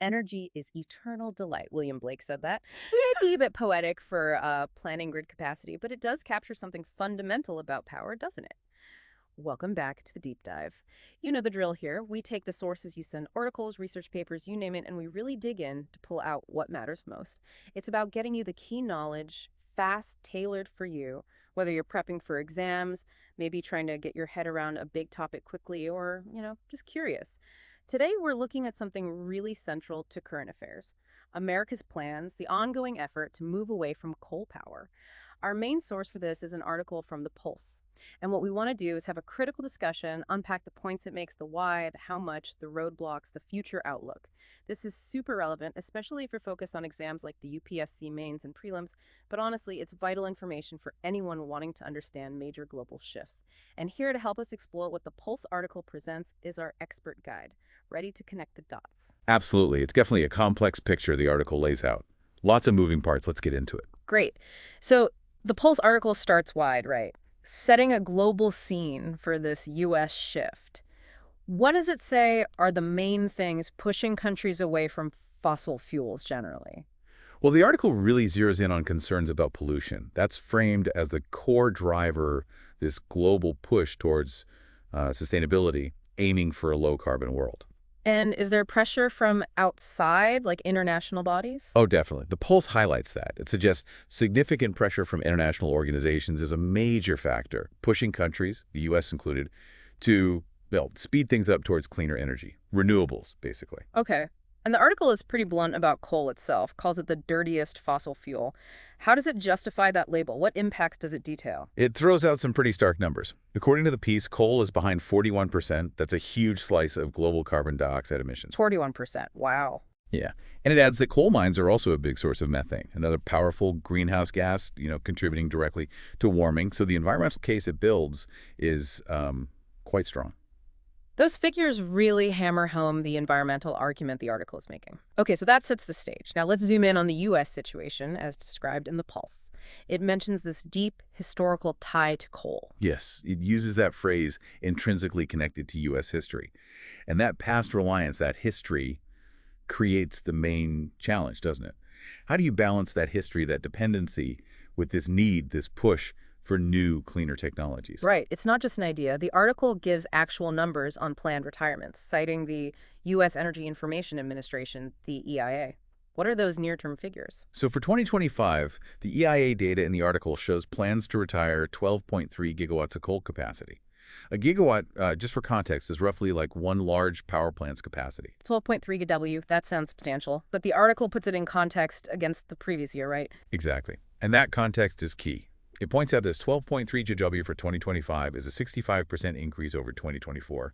Energy is eternal delight. William Blake said that. It may be a bit poetic for planning grid capacity, but it does capture something fundamental about power, doesn't it? Welcome back to the deep dive. You know the drill here. We take the sources you send, articles, research papers, you name it, and we really dig in to pull out what matters most. It's about getting you the key knowledge, fast, tailored for you, whether you're prepping for exams, maybe trying to get your head around a big topic quickly, or, just curious. Today, we're looking at something really central to current affairs: America's plans, the ongoing effort to move away from coal power. Our main source for this is an article from The Pulse. And what we want to do is have a critical discussion, unpack the points it makes, the why, the how much, the roadblocks, the future outlook. This is super relevant, especially if you're focused on exams like the UPSC mains and prelims, but honestly, it's vital information for anyone wanting to understand major global shifts. And here to help us explore what the Pulse article presents is our expert guide, ready to connect the dots. Absolutely. It's definitely a complex picture the article lays out. Lots of moving parts. Let's get into it. Great. So the Pulse article starts wide, right? Setting a global scene for this U.S. shift. What does it say are the main things pushing countries away from fossil fuels generally? Well, the article really zeroes in on concerns about pollution. That's framed as the core driver, this global push towards sustainability, aiming for a low-carbon world. And is there pressure from outside, like international bodies? Oh, definitely. The Pulse highlights that. It suggests significant pressure from international organizations is a major factor, pushing countries, the U.S. included, to speed things up towards cleaner energy. Renewables, basically. Okay. And the article is pretty blunt about coal itself, calls it the dirtiest fossil fuel. How does it justify that label? What impacts does it detail? It throws out some pretty stark numbers. According to the piece, coal is behind 41%. That's a huge slice of global carbon dioxide emissions. 41%. Wow. Yeah. And it adds that coal mines are also a big source of methane, another powerful greenhouse gas, contributing directly to warming. So the environmental case it builds is quite strong. Those figures really hammer home the environmental argument the article is making. Okay, so that sets the stage. Now let's zoom in on the U.S. situation as described in The Pulse. It mentions this deep historical tie to coal. Yes, it uses that phrase, intrinsically connected to U.S. history. And that past reliance, that history, creates the main challenge, doesn't it? How do you balance that history, that dependency, with this need, this push for new, cleaner technologies? Right. It's not just an idea. The article gives actual numbers on planned retirements, citing the U.S. Energy Information Administration, the EIA. What are those near-term figures? So for 2025, the EIA data in the article shows plans to retire 12.3 gigawatts of coal capacity. A gigawatt, just for context, is roughly like one large power plant's capacity. 12.3 GW, that sounds substantial. But the article puts it in context against the previous year, right? Exactly. And that context is key. It points out this 12.3 GW for 2025 is a 65% increase over 2024.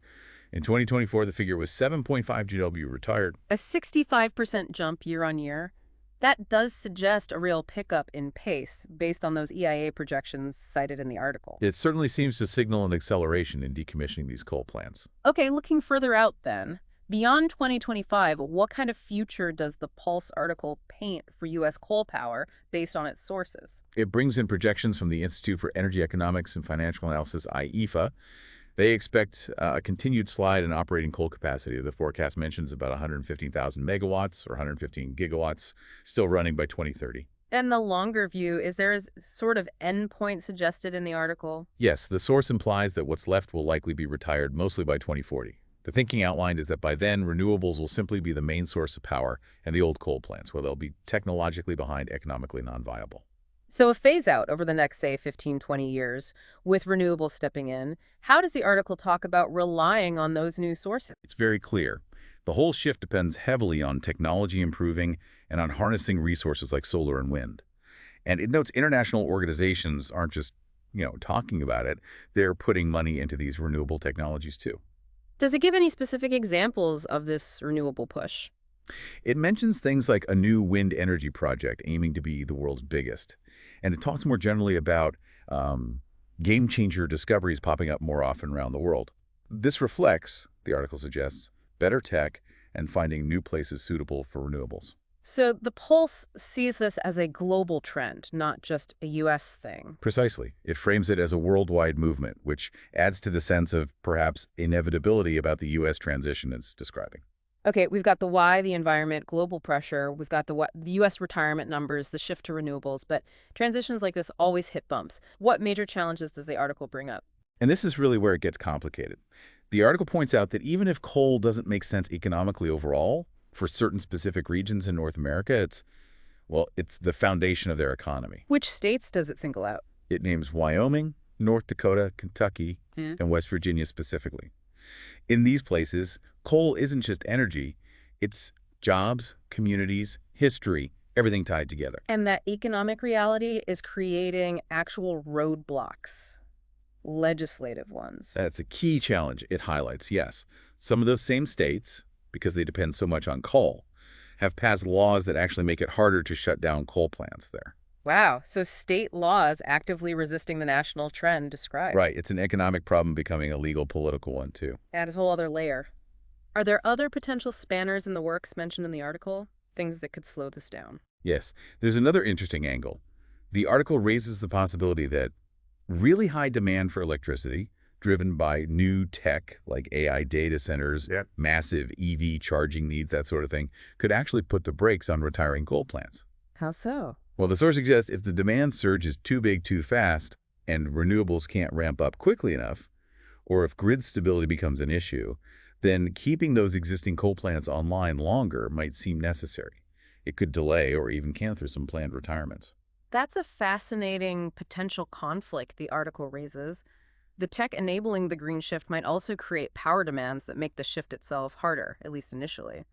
In 2024, the figure was 7.5 GW retired. A 65% jump year on year. That does suggest a real pickup in pace based on those EIA projections cited in the article. It certainly seems to signal an acceleration in decommissioning these coal plants. Okay, looking further out then. Beyond 2025, what kind of future does the Pulse article paint for U.S. coal power based on its sources? It brings in projections from the Institute for Energy Economics and Financial Analysis, IEFA. They expect a continued slide in operating coal capacity. The forecast mentions about 115,000 megawatts or 115 gigawatts still running by 2030. And the longer view, is there a sort of endpoint suggested in the article? Yes, the source implies that what's left will likely be retired mostly by 2040. The thinking outlined is that by then, renewables will simply be the main source of power, and the old coal plants, where they'll be technologically behind, economically non-viable. So a phase out over the next, say, 15, 20 years, with renewables stepping in. How does the article talk about relying on those new sources? It's very clear. The whole shift depends heavily on technology improving and on harnessing resources like solar and wind. And it notes international organizations aren't just, talking about it. They're putting money into these renewable technologies too. Does it give any specific examples of this renewable push? It mentions things like a new wind energy project aiming to be the world's biggest. And it talks more generally about game-changer discoveries popping up more often around the world. This reflects, the article suggests, better tech and finding new places suitable for renewables. So the Pulse sees this as a global trend, not just a U.S. thing. Precisely. It frames it as a worldwide movement, which adds to the sense of perhaps inevitability about the U.S. transition it's describing. Okay, we've got the why, the environment, global pressure. We've got the what, the U.S. retirement numbers, the shift to renewables. But transitions like this always hit bumps. What major challenges does the article bring up? And this is really where it gets complicated. The article points out that even if coal doesn't make sense economically overall, for certain specific regions in North America, it's the foundation of their economy. Which states does it single out? It names Wyoming, North Dakota, Kentucky, Hmm. and West Virginia specifically. In these places, coal isn't just energy, it's jobs, communities, history, everything tied together. And that economic reality is creating actual roadblocks, legislative ones. That's a key challenge it highlights, yes. Some of those same states, because they depend so much on coal, have passed laws that actually make it harder to shut down coal plants there. Wow, so state laws actively resisting the national trend described. Right, it's an economic problem becoming a legal political one, too. Adds a whole other layer. Are there other potential spanners in the works mentioned in the article? Things that could slow this down? Yes, there's another interesting angle. The article raises the possibility that really high demand for electricity, driven by new tech like AI data centers, Yep. massive EV charging needs, that sort of thing, could actually put the brakes on retiring coal plants. How so? Well, the source suggests if the demand surge is too big too fast and renewables can't ramp up quickly enough, or if grid stability becomes an issue, then keeping those existing coal plants online longer might seem necessary. It could delay or even cancel some planned retirements. That's a fascinating potential conflict the article raises. The tech enabling the green shift might also create power demands that make the shift itself harder, at least initially.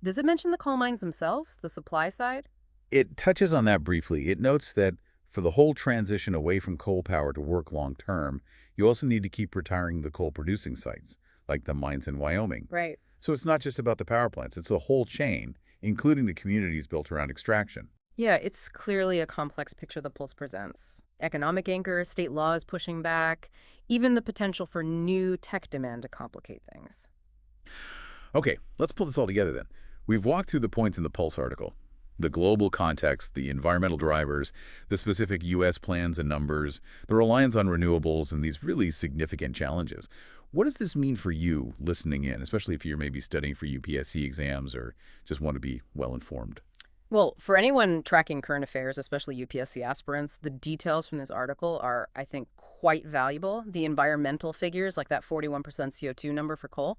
Does it mention the coal mines themselves, the supply side? It touches on that briefly. It notes that for the whole transition away from coal power to work long term, you also need to keep retiring the coal-producing sites, like the mines in Wyoming. Right. So it's not just about the power plants, it's the whole chain, including the communities built around extraction. Yeah, it's clearly a complex picture the Pulse presents. Economic anchors, state laws pushing back, even the potential for new tech demand to complicate things. Okay, let's pull this all together then. We've walked through the points in the Pulse article. The global context, the environmental drivers, the specific U.S. plans and numbers, the reliance on renewables, and these really significant challenges. What does this mean for you listening in, especially if you're maybe studying for UPSC exams or just want to be well-informed? Well, for anyone tracking current affairs, especially UPSC aspirants, the details from this article are, I think, quite valuable. The environmental figures, like that 41% CO2 number for coal,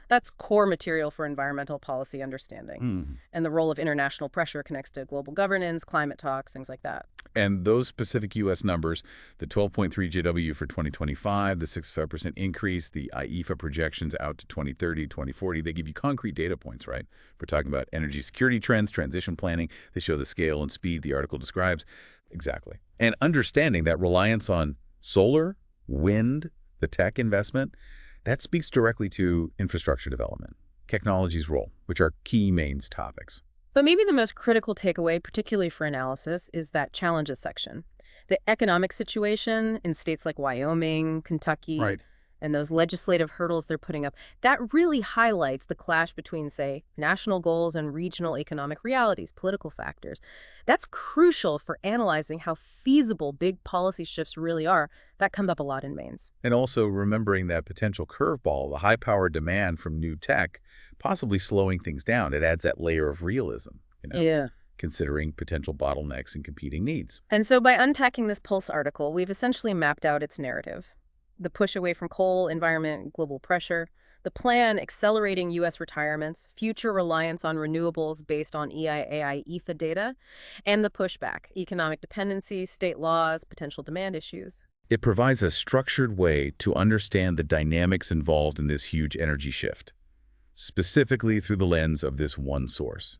that's core material for environmental policy understanding. And the role of international pressure connects to global governance, climate talks, things like that. And those specific U.S. numbers, the 12.3 GW for 2025, the 65% increase, the IEFA projections out to 2030, 2040, they give you concrete data points, right? We're talking about energy security trends, transition planning. They show the scale and speed the article describes. Exactly. And understanding that reliance on solar, wind, the tech investment, that speaks directly to infrastructure development, technology's role, which are key mains topics. But maybe the most critical takeaway, particularly for analysis, is that challenges section. The economic situation in states like Wyoming, Kentucky, Right. and those legislative hurdles they're putting up, that really highlights the clash between, say, national goals and regional economic realities, political factors. That's crucial for analyzing how feasible big policy shifts really are. That comes up a lot in mains. And also remembering that potential curveball, the high-power demand from new tech, possibly slowing things down. It adds that layer of realism, Yeah. considering potential bottlenecks and competing needs. And so by unpacking this Pulse article, we've essentially mapped out its narrative. The push away from coal, environment, global pressure, the plan accelerating U.S. retirements, future reliance on renewables based on EIA EFA data, and the pushback, economic dependency, state laws, potential demand issues. It provides a structured way to understand the dynamics involved in this huge energy shift, specifically through the lens of this one source.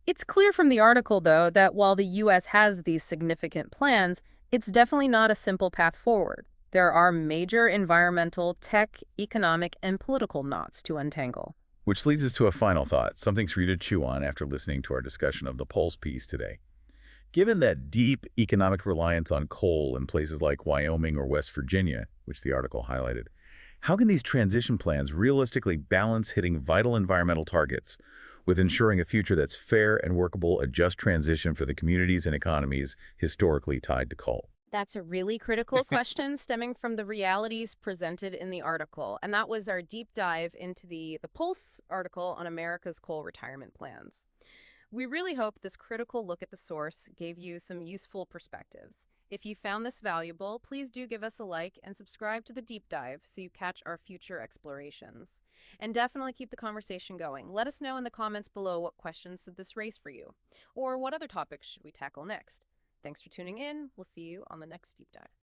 It's clear from the article, though, that while the U.S. has these significant plans, it's definitely not a simple path forward. There are major environmental, tech, economic, and political knots to untangle. Which leads us to a final thought, something for you to chew on after listening to our discussion of the Pulse piece today. Given that deep economic reliance on coal in places like Wyoming or West Virginia, which the article highlighted, how can these transition plans realistically balance hitting vital environmental targets with ensuring a future that's fair and workable, a just transition for the communities and economies historically tied to coal? That's a really critical question stemming from the realities presented in the article. And that was our deep dive into the Pulse article on America's coal retirement plans. We really hope this critical look at the source gave you some useful perspectives. If you found this valuable, please do give us a like and subscribe to the deep dive so you catch our future explorations. And definitely keep the conversation going. Let us know in the comments below what questions did this raise for you, or what other topics should we tackle next. Thanks for tuning in. We'll see you on the next deep dive.